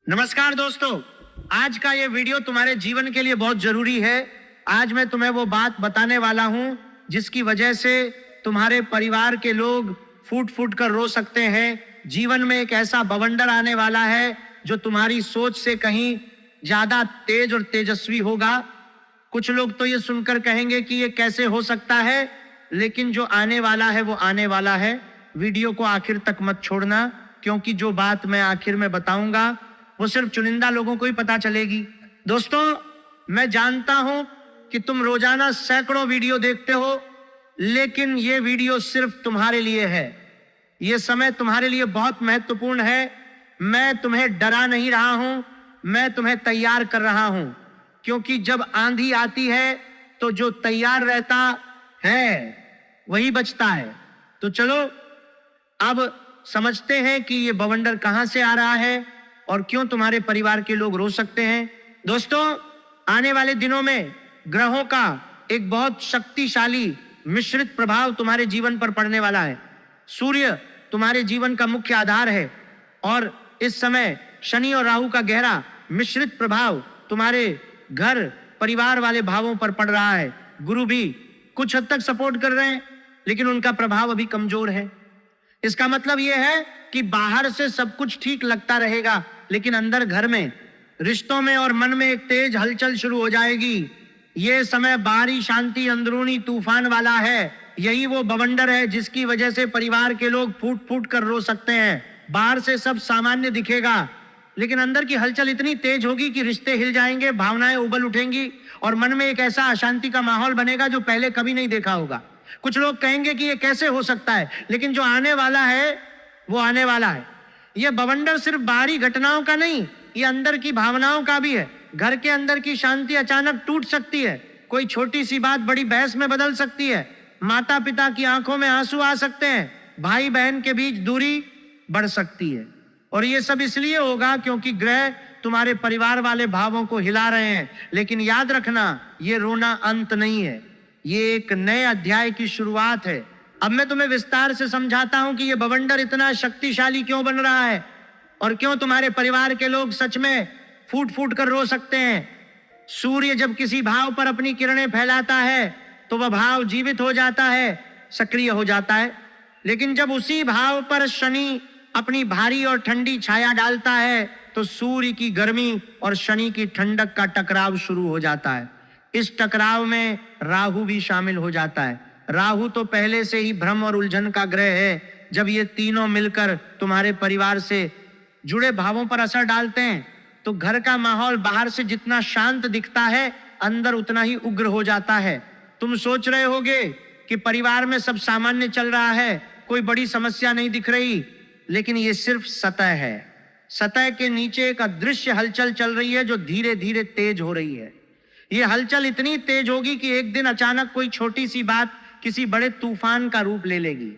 नमस्कार दोस्तों, आज का ये वीडियो तुम्हारे जीवन के लिए बहुत जरूरी है। आज मैं तुम्हें वो बात बताने वाला हूं जिसकी वजह से तुम्हारे परिवार के लोग फूट फूट कर रो सकते हैं। जीवन में एक ऐसा बवंडर आने वाला है जो तुम्हारी सोच से कहीं ज्यादा तेज और तेजस्वी होगा। कुछ लोग तो ये सुनकर कहेंगे कि ये कैसे हो सकता है, लेकिन जो आने वाला है वो आने वाला है। वीडियो को आखिर तक मत छोड़ना, क्योंकि जो बात मैं आखिर में बताऊंगा वो सिर्फ चुनिंदा लोगों को ही पता चलेगी। दोस्तों, मैं जानता हूं कि तुम रोजाना सैकड़ों वीडियो देखते हो, लेकिन ये वीडियो सिर्फ तुम्हारे लिए है। ये समय तुम्हारे लिए बहुत महत्वपूर्ण है। मैं तुम्हें डरा नहीं रहा हूं, मैं तुम्हें तैयार कर रहा हूं, क्योंकि जब आंधी आती है तो जो तैयार रहता है वही बचता है। तो चलो अब समझते हैं कि ये बवंडर कहां से आ रहा है और क्यों तुम्हारे परिवार के लोग रो सकते हैं। दोस्तों, आने वाले दिनों में ग्रहों का एक बहुत शक्तिशाली मिश्रित प्रभाव तुम्हारे जीवन पर पड़ने वाला है। सूर्य तुम्हारे जीवन का मुख्य आधार है और इस समय शनि और राहु का गहरा मिश्रित प्रभाव तुम्हारे घर परिवार वाले भावों पर पड़ रहा है। गुरु भी कुछ हद तक सपोर्ट कर रहे हैं, लेकिन उनका प्रभाव अभी कमजोर है। इसका मतलब यह है कि बाहर से सब कुछ ठीक लगता रहेगा, लेकिन अंदर घर में, रिश्तों में और मन में एक तेज हलचल शुरू हो जाएगी। ये समय बाहरी शांति अंदरूनी तूफान वाला है। यही वो बवंडर है जिसकी वजह से परिवार के लोग फूट फूट कर रो सकते हैं। बाहर से सब सामान्य दिखेगा, लेकिन अंदर की हलचल इतनी तेज होगी कि रिश्ते हिल जाएंगे, भावनाएं उबल उठेंगी और मन में एक ऐसा अशांति का माहौल बनेगा जो पहले कभी नहीं देखा होगा। कुछ लोग कहेंगे कि ये कैसे हो सकता है, लेकिन जो आने वाला है वो आने वाला है। ये बवंडर सिर्फ बाहरी घटनाओं का नहीं, ये अंदर की भावनाओं का भी है। घर के अंदर की शांति अचानक टूट सकती है। कोई छोटी सी बात बड़ी बहस में बदल सकती है। माता पिता की आंखों में आंसू आ सकते हैं। भाई बहन के बीच दूरी बढ़ सकती है। और ये सब इसलिए होगा क्योंकि ग्रह तुम्हारे परिवार वाले भावों को हिला रहे हैं। लेकिन याद रखना, ये रोना अंत नहीं है, ये एक नए अध्याय की शुरुआत है। अब मैं तुम्हें विस्तार से समझाता हूं कि ये बवंडर इतना शक्तिशाली क्यों बन रहा है और क्यों तुम्हारे परिवार के लोग सच में फूट फूट कर रो सकते हैं। सूर्य जब किसी भाव पर अपनी किरणें फैलाता है तो वह भाव जीवित हो जाता है, सक्रिय हो जाता है। लेकिन जब उसी भाव पर शनि अपनी भारी और ठंडी छाया डालता है तो सूर्य की गर्मी और शनि की ठंडक का टकराव शुरू हो जाता है। इस टकराव में राहु भी शामिल हो जाता है। राहु तो पहले से ही भ्रम और उलझन का ग्रह है। जब ये तीनों मिलकर तुम्हारे परिवार से जुड़े भावों पर असर डालते हैं तो घर का माहौल बाहर से जितना शांत दिखता है, अंदर उतना ही उग्र हो जाता है। तुम सोच रहे होगे कि परिवार में सब सामान्य चल रहा है, कोई बड़ी समस्या नहीं दिख रही, लेकिन ये सिर्फ सतह है। सतह के नीचे एक अदृश्य हलचल चल रही है जो धीरे धीरे तेज हो रही है। ये हलचल इतनी तेज होगी कि एक दिन अचानक कोई छोटी सी बात किसी बड़े तूफान का रूप ले लेगी।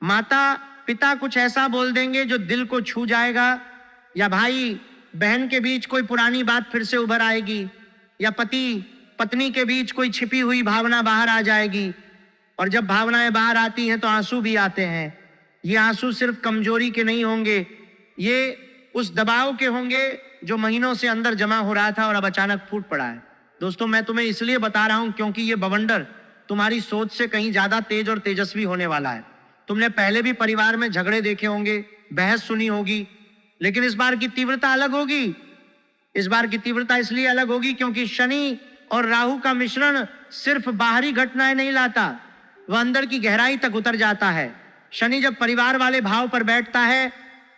माता पिता कुछ ऐसा बोल देंगे जो दिल को छू जाएगा, या भाई बहन के बीच कोई पुरानी बात फिर से उभर आएगी, या पति पत्नी के बीच कोई छिपी हुई भावना बाहर आ जाएगी। और जब भावनाएं बाहर आती हैं तो आंसू भी आते हैं। ये आंसू सिर्फ कमजोरी के नहीं होंगे, ये उस दबाव के होंगे जो महीनों से अंदर जमा हो रहा था और अब अचानक फूट पड़ा है। दोस्तों, मैं तुम्हें इसलिए बता रहा हूं क्योंकि ये बवंडर तुम्हारी सोच से कहीं ज्यादा तेज और तेजस्वी होने वाला है। तुमने पहले भी परिवार में झगड़े देखे होंगे, बहस सुनी होगी, लेकिन इस बार की तीव्रता अलग होगी। इस बार की तीव्रता इसलिए अलग होगी क्योंकि शनि और राहु का मिश्रण सिर्फ बाहरी घटनाएं नहीं लाता, वह अंदर की गहराई तक उतर जाता है। शनि जब परिवार वाले भाव पर बैठता है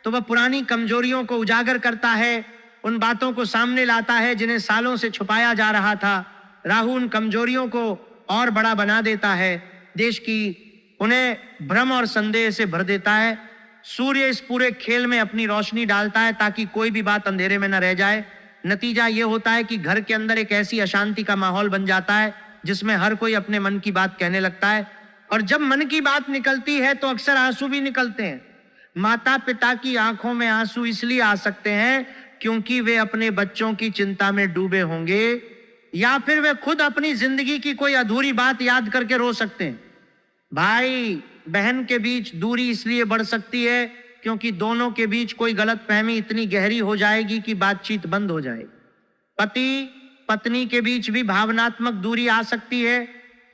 तो वह पुरानी कमजोरियों को उजागर करता है, उन बातों को सामने लाता है जिन्हें सालों से छुपाया जा रहा था। राहु उन कमजोरियों को और बड़ा बना देता है, देश की उन्हें भ्रम और संदेह से भर देता है। सूर्य इस पूरे खेल में अपनी रोशनी डालता है ताकि कोई भी बात अंधेरे में न रह जाए। नतीजा ये होता है कि घर के अंदर एक ऐसी अशांति का माहौल बन जाता है जिसमें हर कोई अपने मन की बात कहने लगता है। और जब मन की बात निकलती है तो अक्सर आंसू भी निकलते हैं। माता पिता की आंखों में आंसू इसलिए आ सकते हैं क्योंकि वे अपने बच्चों की चिंता में डूबे होंगे, या फिर वे खुद अपनी जिंदगी की कोई अधूरी बात याद करके रो सकते हैं। भाई बहन के बीच दूरी इसलिए बढ़ सकती है क्योंकि दोनों के बीच कोई गलतफहमी इतनी गहरी हो जाएगी कि बातचीत बंद हो जाएगी। पति पत्नी के बीच भी भावनात्मक दूरी आ सकती है,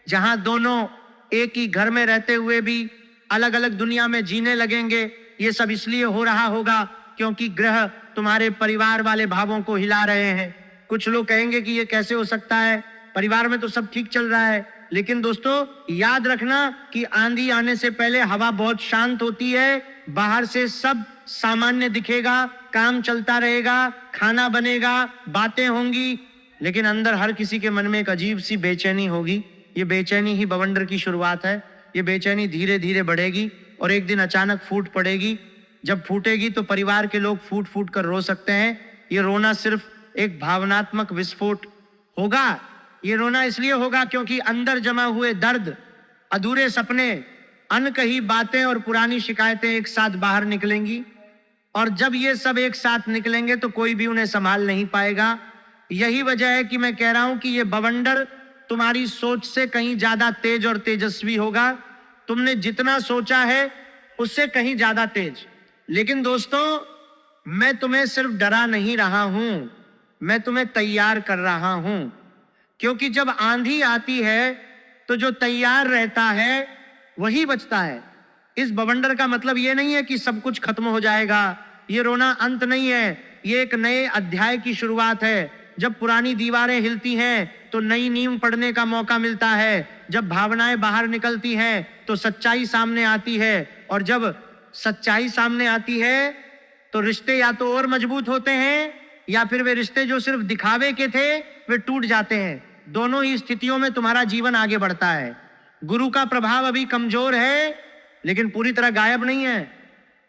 जहां दोनों एक ही घर में रहते हुए भी अलग अलग दुनिया में जीने लगेंगे। ये सब इसलिए हो रहा होगा क्योंकि ग्रह तुम्हारे परिवार वाले भावों को हिला रहे हैं। कुछ लोग कहेंगे कि ये कैसे हो सकता है, परिवार में तो सब ठीक चल रहा है। लेकिन दोस्तों याद रखना कि आंधी आने से पहले हवा बहुत शांत होती है, बाहर से सब सामान्य दिखेगा, काम चलता रहेगा, खाना बनेगा, बातें होंगी, लेकिन अंदर हर किसी के मन में एक अजीब सी बेचैनी होगी। ये बेचैनी ही बवंडर की शुरुआत है। ये बेचैनी धीरे धीरे बढ़ेगी और एक दिन अचानक फूट पड़ेगी। जब फूटेगी तो परिवार के लोग फूट फूट कर रो सकते हैं। ये रोना सिर्फ एक भावनात्मक विस्फोट होगा। ये रोना इसलिए होगा क्योंकि अंदर जमा हुए दर्द, अधूरे सपने, अनकही बातें और पुरानी शिकायतें एक साथ बाहर निकलेंगी। और जब ये सब एक साथ निकलेंगे तो कोई भी उन्हें संभाल नहीं पाएगा। यही वजह है कि मैं कह रहा हूं कि ये बवंडर तुम्हारी सोच से कहीं ज्यादा तेज और तेजस्वी होगा। तुमने जितना सोचा है उससे कहीं ज्यादा तेज। लेकिन दोस्तों, मैं तुम्हें सिर्फ डरा नहीं रहा हूं, मैं तुम्हें तैयार कर रहा हूं। क्योंकि जब आंधी आती है तो जो तैयार रहता है वही बचता है। इस बवंडर का मतलब ये नहीं है कि सब कुछ खत्म हो जाएगा। ये रोना अंत नहीं है, ये एक नए अध्याय की शुरुआत है। जब पुरानी दीवारें हिलती हैं तो नई नींव पड़ने का मौका मिलता है। जब भावनाएं बाहर निकलती हैं तो सच्चाई सामने आती है। और जब सच्चाई सामने आती है तो रिश्ते या तो और मजबूत होते हैं या फिर वे रिश्ते जो सिर्फ दिखावे के थे वे टूट जाते हैं। दोनों ही स्थितियों में तुम्हारा जीवन आगे बढ़ता है। गुरु का प्रभाव अभी कमजोर है लेकिन पूरी तरह गायब नहीं है।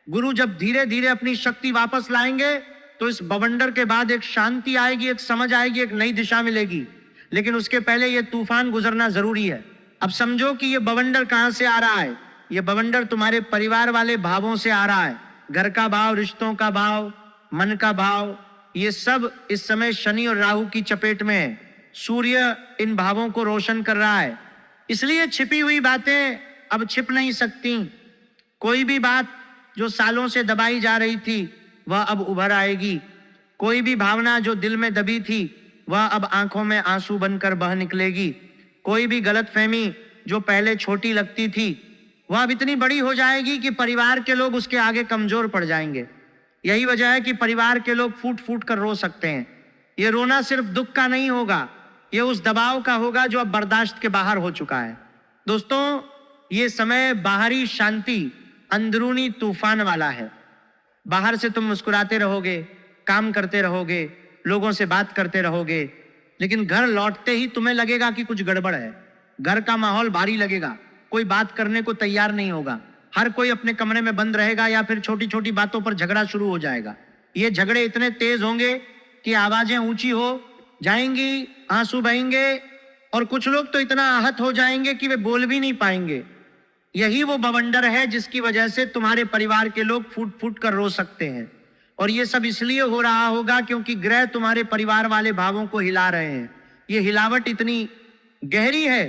गुरु जब धीरे धीरे अपनी शक्ति वापस लाएंगे तो इस बवंडर के बाद एक शांति आएगी, एक समझ आएगी, एक नई दिशा मिलेगी। लेकिन उसके पहले ये तूफान गुजरना जरूरी है। अब समझो कि ये बवंडर कहां से आ रहा है। ये बवंडर तुम्हारे परिवार वाले भावों से आ रहा है। घर का भाव, रिश्तों का भाव, मन का भाव, ये सब इस समय शनि और राहु की चपेट में है। सूर्य इन भावों को रोशन कर रहा है, इसलिए छिपी हुई बातें अब छिप नहीं सकती। कोई भी बात जो सालों से दबाई जा रही थी वह अब उभर आएगी। कोई भी भावना जो दिल में दबी थी वह अब आंखों में आंसू बनकर बह निकलेगी। कोई भी गलतफहमी जो पहले छोटी लगती थी वह अब इतनी बड़ी हो जाएगी कि परिवार के लोग उसके आगे कमजोर पड़ जाएंगे। यही वजह है कि परिवार के लोग फूट फूट कर रो सकते हैं। ये रोना सिर्फ दुख का नहीं होगा, ये उस दबाव का होगा जो अब बर्दाश्त के बाहर हो चुका है। दोस्तों, ये समय बाहरी शांति, अंदरूनी तूफान वाला है। बाहर से तुम मुस्कुराते रहोगे, काम करते रहोगे, लोगों से बात करते रहोगे, लेकिन घर लौटते ही तुम्हें लगेगा कि कुछ गड़बड़ है। घर का माहौल भारी लगेगा, कोई बात करने को तैयार नहीं होगा। हर कोई अपने कमरे में बंद रहेगा या फिर छोटी छोटी बातों पर झगड़ा शुरू हो जाएगा। ये झगड़े इतने तेज होंगे कि आवाजें ऊंची हो जाएंगी, आंसू बहेंगे और कुछ लोग तो इतना आहत हो जाएंगे कि वे बोल भी नहीं पाएंगे। यही वो बवंडर है जिसकी वजह से तुम्हारे परिवार के लोग फूट फूट कर रो सकते हैं। और ये सब इसलिए हो रहा होगा क्योंकि ग्रह तुम्हारे परिवार वाले भावों को हिला रहे हैं। ये हिलावट इतनी गहरी है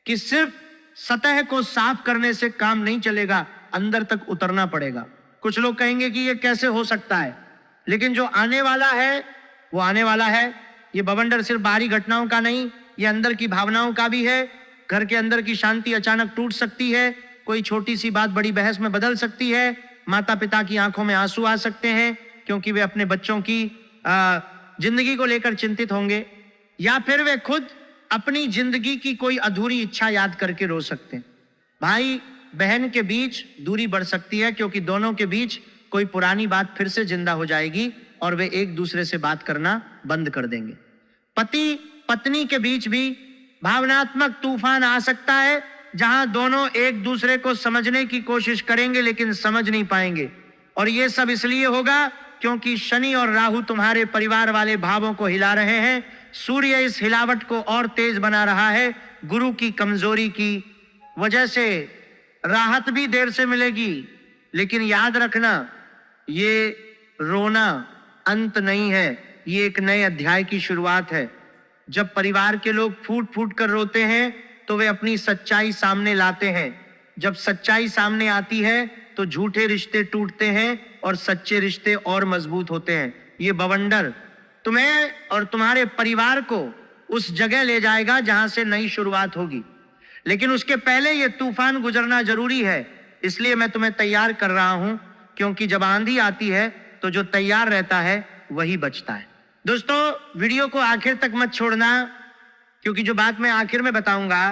कि सिर्फ सतह को साफ करने से काम नहीं चलेगा, अंदर तक उतरना पड़ेगा। कुछ लोग कहेंगे कि ये कैसे हो सकता है, लेकिन जो आने वाला है वो आने वाला है। ये बवंडर सिर्फ बाहरी घटनाओं का नहीं, ये अंदर की भावनाओं का भी है। घर के अंदर की शांति अचानक टूट सकती है, कोई छोटी सी बात बड़ी बहस में बदल सकती है, माता पिता की आंखों में आंसू आ सकते हैं क्योंकि वे अपने बच्चों की जिंदगी को लेकर चिंतित होंगे, या फिर वे खुद अपनी जिंदगी की कोई अधूरी इच्छा याद करके रो सकते हैं। भाई बहन के बीच दूरी बढ़ सकती है क्योंकि दोनों के बीच कोई पुरानी बात फिर से जिंदा हो जाएगी और वे एक दूसरे से बात करना बंद कर देंगे। पति पत्नी के बीच भी भावनात्मक तूफान आ सकता है जहां दोनों एक दूसरे को समझने की कोशिश करेंगे लेकिन समझ नहीं पाएंगे। और यह सब इसलिए होगा क्योंकि शनि और राहु तुम्हारे परिवार वाले भावों को हिला रहे हैं। सूर्य इस हिलावट को और तेज बना रहा है। गुरु की कमजोरी की वजह से राहत भी देर से मिलेगी, लेकिन याद रखना ये रोना अंत नहीं है, ये एक नए अध्याय की शुरुआत है। जब परिवार के लोग फूट फूट कर रोते हैं तो वे अपनी सच्चाई सामने लाते हैं। जब सच्चाई सामने आती है तो झूठे रिश्ते टूटते हैं और सच्चे रिश्ते और मजबूत होते हैं। ये बवंडर तुम्हें और तुम्हारे परिवार को उस जगह ले जाएगा जहां से नई शुरुआत होगी, लेकिन उसके पहले ये तूफान गुजरना जरूरी है। इसलिए मैं तुम्हें तैयार कर रहा हूं, क्योंकि जब आंधी आती है तो जो तैयार रहता है वही बचता है। दोस्तों, वीडियो को आखिर तक मत छोड़ना, क्योंकि जो बात मैं आखिर में बताऊंगा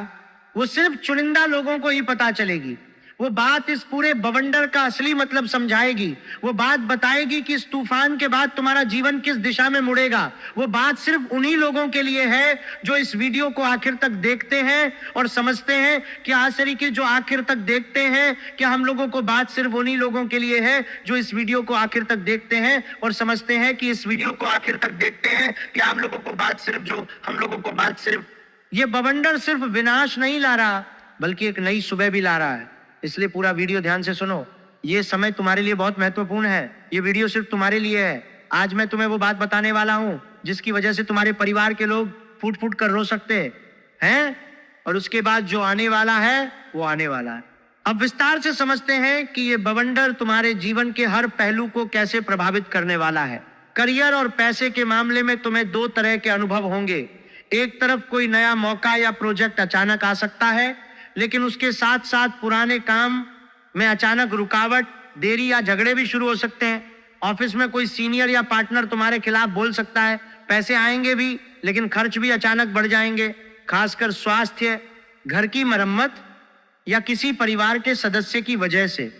वो सिर्फ चुनिंदा लोगों को ही पता चलेगी। वो बात इस पूरे बवंडर का असली मतलब समझाएगी। वो बात बताएगी कि इस तूफान के बाद तुम्हारा जीवन किस दिशा में मुड़ेगा। वो बात सिर्फ उन्हीं लोगों के लिए है जो इस वीडियो को आखिर तक देखते हैं और समझते हैं कि आसरी के जो आखिर तक देखते हैं, क्या हम लोगों को बात सिर्फ उन्हीं लोगों के लिए है जो इस वीडियो को आखिर तक देखते हैं और समझते हैं कि इस वीडियो को आखिर तक देखते हैं, क्या हम लोगों को बात सिर्फ ये बवंडर सिर्फ विनाश नहीं ला रहा, बल्कि एक नई सुबह भी ला रहा है। इसलिए पूरा वीडियो ध्यान से सुनो। ये समय तुम्हारे लिए बहुत महत्वपूर्ण है। ये वीडियो सिर्फ तुम्हारे लिए है। आज मैं तुम्हें वो बात बताने वाला हूं जिसकी वजह से तुम्हारे परिवार के लोग फूट फूट कर रो सकते हैं, और उसके बाद जो आने वाला है वो आने वाला है। अब विस्तार से समझते हैं कि ये बवंडर तुम्हारे जीवन के हर पहलू को कैसे प्रभावित करने वाला है। करियर और पैसे के मामले में तुम्हें दो तरह के अनुभव होंगे। एक तरफ कोई नया मौका या प्रोजेक्ट अचानक आ सकता है, लेकिन उसके साथ साथ पुराने काम में अचानक रुकावट, देरी या झगड़े भी शुरू हो सकते हैं। ऑफिस में कोई सीनियर या पार्टनर तुम्हारे खिलाफ बोल सकता है। पैसे आएंगे भी, लेकिन खर्च भी अचानक बढ़ जाएंगे, खासकर स्वास्थ्य, घर की मरम्मत या किसी परिवार के सदस्य की वजह से।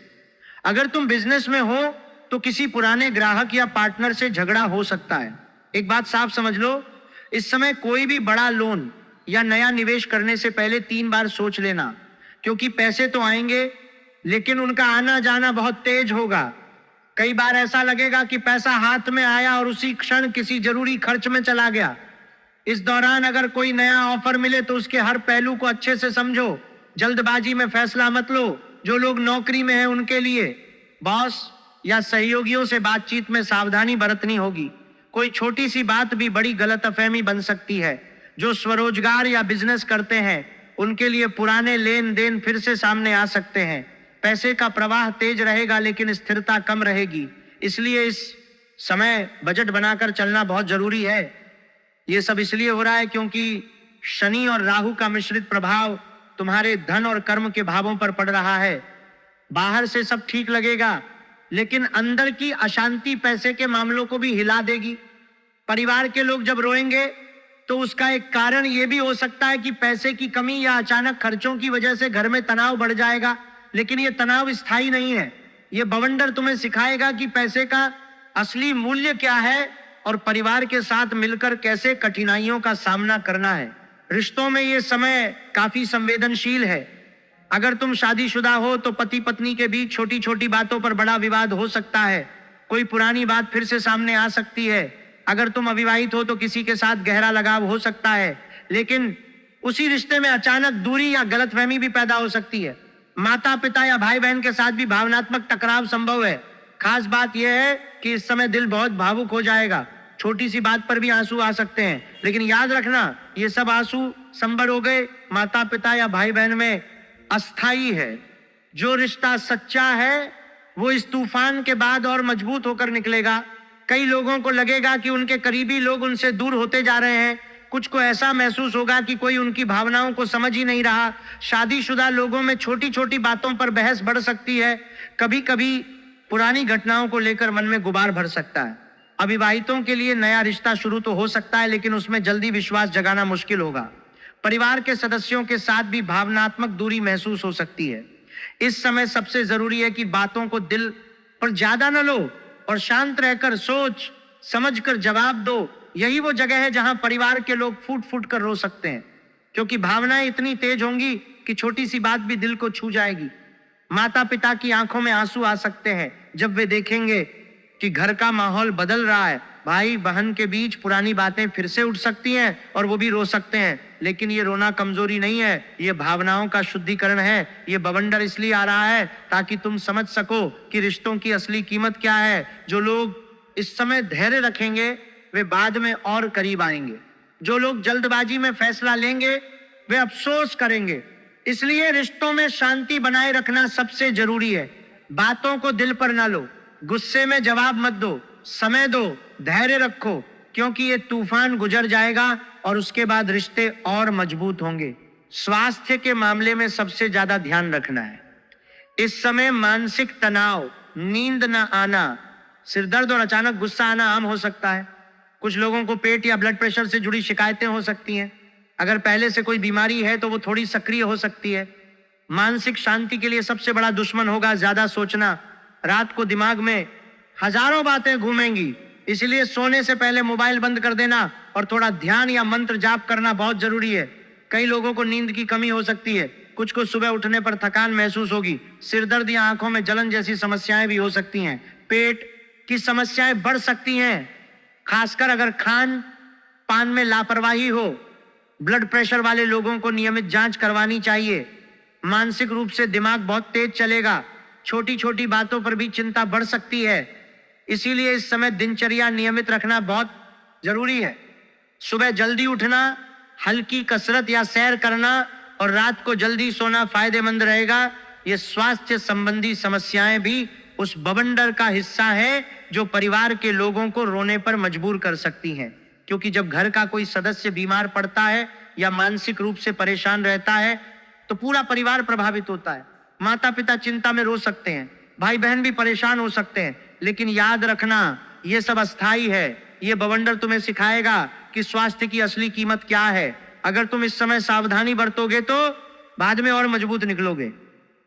अगर तुम बिजनेस में हो तो किसी पुराने ग्राहक या पार्टनर से झगड़ा हो सकता है। एक बात साफ समझ लो, इस समय कोई भी बड़ा लोन या नया निवेश करने से पहले 3 बार सोच लेना, क्योंकि पैसे तो आएंगे लेकिन उनका आना जाना बहुत तेज होगा। कई बार ऐसा लगेगा कि पैसा हाथ में आया और उसी क्षण किसी जरूरी खर्च में चला गया। इस दौरान अगर कोई नया ऑफर मिले तो उसके हर पहलू को अच्छे से समझो। जल्दबाजी में फैसला मत लो। जो लोग नौकरी में हैं उनके लिए बॉस या सहयोगियों से बातचीत में सावधानी बरतनी होगी। कोई छोटी सी बात भी बड़ी गलतफहमी बन सकती है। जो स्वरोजगार या बिजनेस करते हैं उनके लिए पुराने लेन देन फिर से सामने आ सकते हैं। पैसे का प्रवाह तेज रहेगा लेकिन स्थिरता कम रहेगी। इसलिए इस समय बजट बनाकर चलना बहुत जरूरी है। ये सब इसलिए हो रहा है क्योंकि शनि और राहु का मिश्रित प्रभाव तुम्हारे धन और कर्म के भावों पर पड़ रहा है। बाहर से सब ठीक लगेगा, लेकिन अंदर की अशांति पैसे के मामलों को भी हिला देगी। परिवार के लोग जब रोएंगे तो उसका एक कारण यह भी हो सकता है कि पैसे की कमी या अचानक खर्चों की वजह से घर में तनाव बढ़ जाएगा, लेकिन यह तनाव स्थायी नहीं है। यह बवंडर तुम्हें सिखाएगा कि पैसे का असली मूल्य क्या है और परिवार के साथ मिलकर कैसे कठिनाइयों का सामना करना है। रिश्तों में यह समय काफी संवेदनशील है। अगर तुम शादीशुदा हो तो पति पत्नी के बीच छोटी छोटी बातों पर बड़ा विवाद हो सकता है। कोई पुरानी बात फिर से सामने आ सकती है। अगर तुम अविवाहित हो तो किसी के साथ गहरा लगाव हो सकता है, लेकिन उसी रिश्ते में अचानक दूरी या गलतफहमी भी पैदा हो सकती है। माता पिता या भाई बहन के साथ भी भावनात्मक टकराव संभव है। खास बात यह है कि इस समय दिल बहुत भावुक हो जाएगा। छोटी सी बात पर भी आंसू आ सकते हैं, लेकिन याद रखना ये सब आंसू संभर हो गए माता पिता या भाई बहन में अस्थाई है। जो रिश्ता सच्चा है वो इस तूफान के बाद और मजबूत होकर निकलेगा। कई लोगों को लगेगा कि उनके करीबी लोग उनसे दूर होते जा रहे हैं। कुछ को ऐसा महसूस होगा कि कोई उनकी भावनाओं को समझ ही नहीं रहा। शादीशुदा लोगों में छोटी छोटी बातों पर बहस बढ़ सकती है। कभी कभी पुरानी घटनाओं को लेकर मन में गुबार भर सकता है। अविवाहितों के लिए नया रिश्ता शुरू तो हो सकता है, लेकिन उसमें जल्दी विश्वास जगाना मुश्किल होगा। परिवार के सदस्यों के साथ भी भावनात्मक दूरी महसूस हो सकती है। इस समय सबसे जरूरी है कि बातों को दिल पर ज्यादा न लो और शांत रहकर सोच समझकर जवाब दो। यही वो जगह है जहां परिवार के लोग फूट फूट कर रो सकते हैं, क्योंकि भावनाएं इतनी तेज होंगी कि छोटी सी बात भी दिल को छू जाएगी। माता पिता की आंखों में आंसू आ सकते हैं जब वे देखेंगे कि घर का माहौल बदल रहा है। भाई बहन के बीच पुरानी बातें फिर से उठ सकती हैं और वो भी रो सकते हैं, लेकिन ये रोना कमजोरी नहीं है, ये भावनाओं का शुद्धिकरण है। ये बवंडर इसलिए आ रहा है ताकि तुम समझ सको कि रिश्तों की असली कीमत क्या है। जो लोग इस समय धैर्य रखेंगे वे बाद में और करीब आएंगे। जो लोग जल्दबाजी में फैसला लेंगे वे अफसोस करेंगे। इसलिए रिश्तों में शांति बनाए रखना सबसे जरूरी है। बातों को दिल पर ना लो, गुस्से में जवाब मत दो, समय दो, धैर्य रखो, क्योंकि ये तूफान गुजर जाएगा और उसके बाद रिश्ते और मजबूत होंगे। स्वास्थ्य के मामले में सबसे ज्यादा ध्यान रखना है। इस समय मानसिक तनाव, नींद न आना, सिरदर्द और अचानक गुस्सा आना आम हो सकता है। कुछ लोगों को पेट या ब्लड प्रेशर से जुड़ी शिकायतें हो सकती हैं। अगर पहले से कोई बीमारी है तो वो थोड़ी सक्रिय हो सकती है। मानसिक शांति के लिए सबसे बड़ा दुश्मन होगा ज्यादा सोचना। रात को दिमाग में हजारों बातें घूमेंगी, इसलिए सोने से पहले मोबाइल बंद कर देना और थोड़ा ध्यान या मंत्र जाप करना बहुत जरूरी है। कई लोगों को नींद की कमी हो सकती है, कुछ को सुबह उठने पर थकान महसूस होगी, सिरदर्द या आंखों में जलन जैसी समस्याएं भी हो सकती हैं। पेट की समस्याएं बढ़ सकती हैं, खासकर अगर खान पान में लापरवाही हो। ब्लड प्रेशर वाले लोगों को नियमित जांच करवानी चाहिए। मानसिक रूप से दिमाग बहुत तेज चलेगा, छोटी छोटी बातों पर भी चिंता बढ़ सकती है, इसीलिए इस समय दिनचर्या नियमित रखना बहुत जरूरी है। सुबह जल्दी उठना, हल्की कसरत या सैर करना और रात को जल्दी सोना फायदेमंद रहेगा। ये स्वास्थ्य संबंधी समस्याएं भी उस बवंडर का हिस्सा है जो परिवार के लोगों को रोने पर मजबूर कर सकती हैं, क्योंकि जब घर का कोई सदस्य बीमार पड़ता है या मानसिक रूप से परेशान रहता है तो पूरा परिवार प्रभावित होता है। माता पिता चिंता में रो सकते हैं, भाई बहन भी परेशान हो सकते हैं, लेकिन याद रखना ये सब अस्थाई है। ये बवंडर तुम्हें सिखाएगा कि स्वास्थ्य की असली कीमत क्या है। अगर तुम इस समय सावधानी बरतोगे तो बाद में और मजबूत निकलोगे,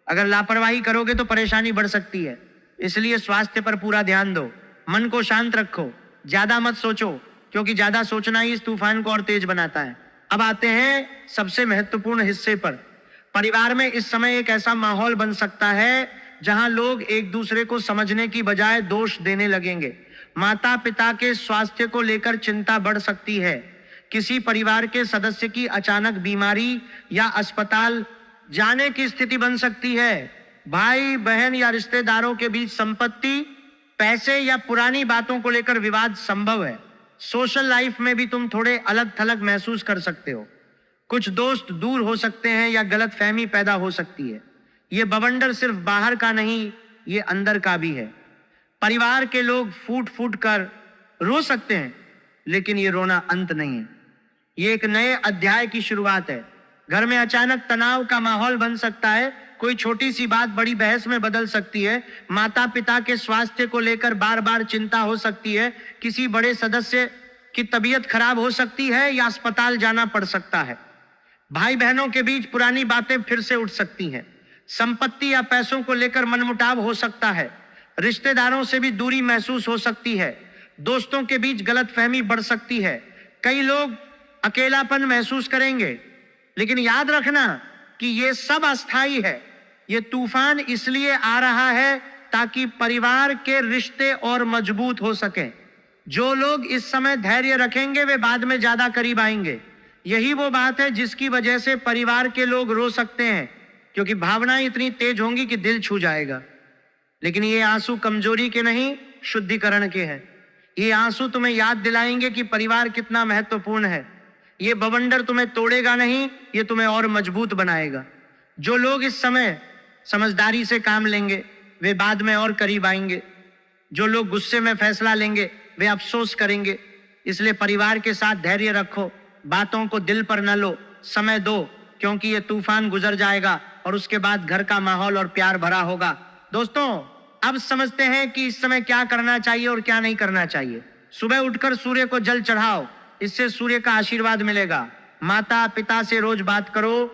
अगर लापरवाही करोगे तो परेशानी बढ़ सकती है। इसलिए स्वास्थ्य पर पूरा ध्यान दो, मन को शांत रखो, ज्यादा मत सोचो, क्योंकि ज्यादा सोचना ही इस तूफान को और तेज बनाता है। अब आते हैं सबसे महत्वपूर्ण हिस्से पर। परिवार में इस समय एक ऐसा माहौल बन सकता है जहां लोग एक दूसरे को समझने की बजाय दोष देने लगेंगे। माता पिता के स्वास्थ्य को लेकर चिंता बढ़ सकती है। किसी परिवार के सदस्य की अचानक बीमारी या अस्पताल जाने की स्थिति बन सकती है। भाई बहन या रिश्तेदारों के बीच संपत्ति, पैसे या पुरानी बातों को लेकर विवाद संभव है। सोशल लाइफ में भी तुम थोड़े अलग थलग महसूस कर सकते हो। कुछ दोस्त दूर हो सकते हैं या गलतफहमी पैदा हो सकती है। ये बवंडर सिर्फ बाहर का नहीं, ये अंदर का भी है। परिवार के लोग फूट फूट कर रो सकते हैं, लेकिन ये रोना अंत नहीं है, ये एक नए अध्याय की शुरुआत है। घर में अचानक तनाव का माहौल बन सकता है, कोई छोटी सी बात बड़ी बहस में बदल सकती है। माता पिता के स्वास्थ्य को लेकर बार बार चिंता हो सकती है। किसी बड़े सदस्य की तबीयत खराब हो सकती है या अस्पताल जाना पड़ सकता है। भाई बहनों के बीच पुरानी बातें फिर से उठ सकती हैं। संपत्ति या पैसों को लेकर मनमुटाव हो सकता है। रिश्तेदारों से भी दूरी महसूस हो सकती है। दोस्तों के बीच गलतफहमी बढ़ सकती है। कई लोग अकेलापन महसूस करेंगे, लेकिन याद रखना कि ये सब अस्थाई है। ये तूफान इसलिए आ रहा है ताकि परिवार के रिश्ते और मजबूत हो सके। जो लोग इस समय धैर्य रखेंगे वे बाद में ज्यादा करीब आएंगे। यही वो बात है जिसकी वजह से परिवार के लोग रो सकते हैं, क्योंकि भावनाएं इतनी तेज होंगी कि दिल छू जाएगा। लेकिन ये आंसू कमजोरी के नहीं, शुद्धिकरण के हैं। ये आंसू तुम्हें याद दिलाएंगे कि परिवार कितना महत्वपूर्ण है। ये बवंडर तुम्हें तोड़ेगा नहीं, ये तुम्हें और मजबूत बनाएगा। जो लोग इस समय समझदारी से काम लेंगे वे बाद में और करीब आएंगे। जो लोग गुस्से में फैसला लेंगे वे अफसोस करेंगे। इसलिए परिवार के साथ धैर्य रखो, बातों को दिल पर न लो, समय दो, क्योंकि ये तूफान गुजर जाएगा और उसके बाद घर का माहौल और प्यार भरा होगा। दोस्तों, अब समझते हैं कि इस समय क्या करना चाहिए और क्या नहीं करना चाहिए। सुबह उठकर सूर्य को जल चढ़ाओ, इससे सूर्य का आशीर्वाद मिलेगा। माता पिता से रोज बात करो,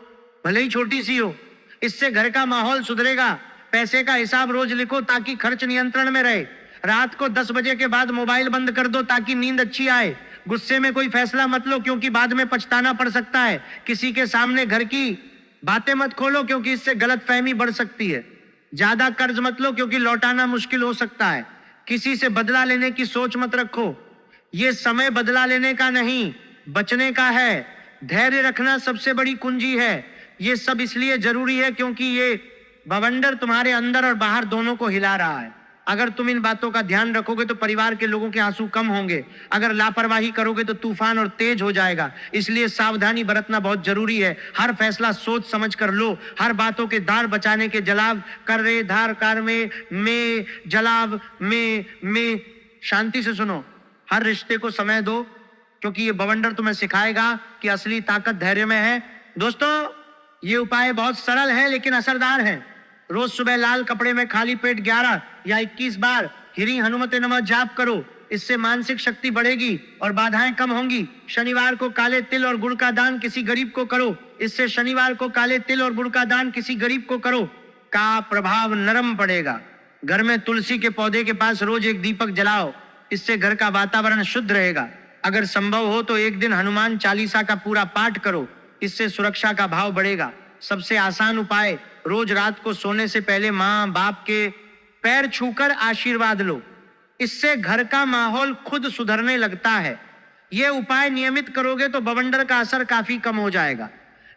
भले ही छोटी सी हो, इससे घर का माहौल सुधरेगा। पैसे का हिसाब रोज लिखो ताकि खर्च नियंत्रण में रहे। रात को 10 बजे के बाद मोबाइल बंद कर दो ताकि नींद अच्छी आए। गुस्से में कोई फैसला मत लो, क्योंकि बाद में पछताना पड़ सकता है। किसी के सामने घर की बातें मत खोलो, क्योंकि इससे गलतफहमी बढ़ सकती है। ज्यादा कर्ज मत लो, क्योंकि लौटाना मुश्किल हो सकता है। किसी से बदला लेने की सोच मत रखो, ये समय बदला लेने का नहीं, बचने का है। धैर्य रखना सबसे बड़ी कुंजी है। ये सब इसलिए जरूरी है क्योंकि ये बवंडर तुम्हारे अंदर और बाहर दोनों को हिला रहा है। अगर तुम इन बातों का ध्यान रखोगे तो परिवार के लोगों के आंसू कम होंगे। अगर लापरवाही करोगे तो तूफान और तेज हो जाएगा। इसलिए सावधानी बरतना बहुत जरूरी है। हर फैसला सोच समझ कर लो। हर बातों के दार बचाने के जलाव कर रे धार कार में जलाव में शांति से सुनो। हर रिश्ते को समय दो, क्योंकि ये बवंडर तुम्हें सिखाएगा कि असली ताकत धैर्य में है। दोस्तों, ये उपाय बहुत सरल है लेकिन असरदार है। रोज सुबह लाल कपड़े में खाली पेट 11 या 21 बार हिरी हनुमते नमः जाप करो। इससे मानसिक शक्ति बढ़ेगी और बाधाएं कम होंगी। शनिवार को काले तिल और गुड़ का दान किसी गरीब को करो। इससे शनिवार को काले तिल और गुड़ का दान किसी गरीब को करो का प्रभाव नरम पड़ेगा। घर में तुलसी के पौधे के पास रोज एक दीपक जलाओ। इससे घर का वातावरण शुद्ध रहेगा। अगर संभव हो तो एक दिन हनुमान चालीसा का पूरा पाठ करो। इससे सुरक्षा का भाव बढ़ेगा। सबसे आसान उपाय, रोज रात को सोने से पहले माँ बाप के पैर छूकर आशीर्वाद लो। इससे घर का माहौल खुद सुधरने लगता है। यह उपाय नियमित करोगे तो बवंडर का असर काफी कम हो जाएगा।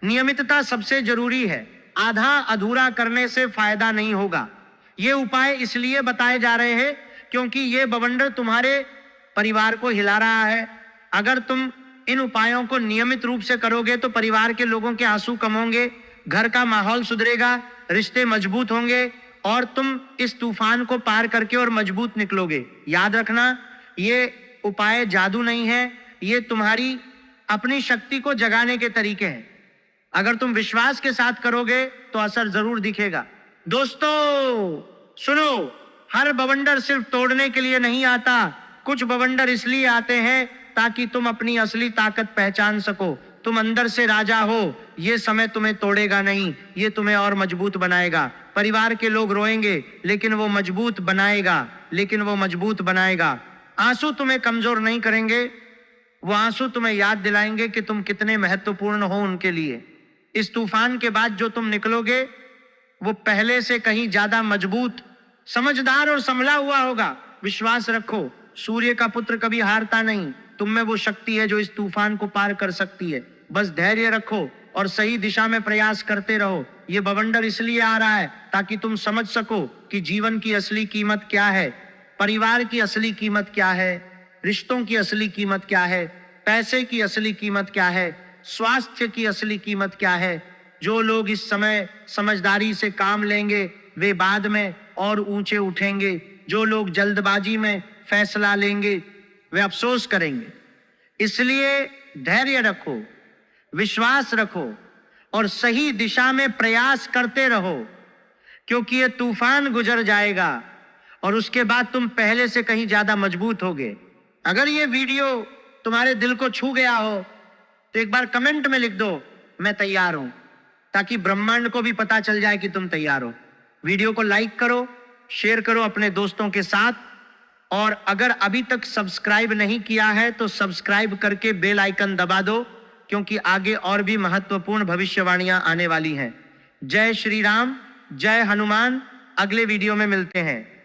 नियमितता सबसे जरूरी है। आधा अधूरा करने से फायदा नहीं होगा। ये उपाय इसलिए बताए जा रहे हैं क्योंकि ये बवंडर तुम्हारे परिवार को हिला रहा है। अगर तुम इन उपायों को नियमित रूप से करोगे तो परिवार के लोगों के आंसू कम होंगे, घर का माहौल सुधरेगा, रिश्ते मजबूत होंगे और तुम इस तूफान को पार करके और मजबूत निकलोगे। याद रखना, ये उपाय जादू नहीं है, ये तुम्हारी अपनी शक्ति को जगाने के तरीके हैं। अगर तुम विश्वास के साथ करोगे तो असर जरूर दिखेगा। दोस्तों सुनो, हर बवंडर सिर्फ तोड़ने के लिए नहीं आता। कुछ बवंडर इसलिए आते हैं ताकि तुम अपनी असली ताकत पहचान सको। तुम अंदर से राजा हो। ये समय तुम्हें तोड़ेगा नहीं, ये तुम्हें और मजबूत बनाएगा। परिवार के लोग रोएंगे लेकिन वो मजबूत बनाएगा। आंसू तुम्हें कमजोर नहीं करेंगे, वो आंसू तुम्हें याद दिलाएंगे कि तुम कितने महत्वपूर्ण हो उनके लिए। इस तूफान के बाद जो तुम निकलोगे वो पहले से कहीं ज्यादा मजबूत, समझदार और संभला हुआ होगा। विश्वास रखो, सूर्य का पुत्र कभी हारता नहीं। तुम में वो शक्ति है जो इस तूफान को पार कर सकती है। बस धैर्य रखो और सही दिशा में प्रयास करते रहो। ये बवंडर इसलिए आ रहा है ताकि तुम समझ सको कि जीवन की असली कीमत क्या है, परिवार की असली कीमत क्या है, रिश्तों की असली कीमत क्या है, पैसे की असली कीमत क्या है, स्वास्थ्य की असली कीमत क्या है। जो लोग इस समय समझदारी से काम लेंगे वे बाद में और ऊंचे उठेंगे। जो लोग जल्दबाजी में फैसला लेंगे वे अफसोस करेंगे। इसलिए धैर्य रखो, विश्वास रखो और सही दिशा में प्रयास करते रहो, क्योंकि ये तूफान गुजर जाएगा और उसके बाद तुम पहले से कहीं ज्यादा मजबूत होगे। अगर ये वीडियो तुम्हारे दिल को छू गया हो तो एक बार कमेंट में लिख दो, मैं तैयार हूं, ताकि ब्रह्मांड को भी पता चल जाए कि तुम तैयार हो। वीडियो को लाइक करो, शेयर करो अपने दोस्तों के साथ और अगर अभी तक सब्सक्राइब नहीं किया है तो सब्सक्राइब करके बेल आइकन दबा दो, क्योंकि आगे और भी महत्वपूर्ण भविष्यवाणियां आने वाली हैं। जय श्री राम, जय हनुमान। अगले वीडियो में मिलते हैं।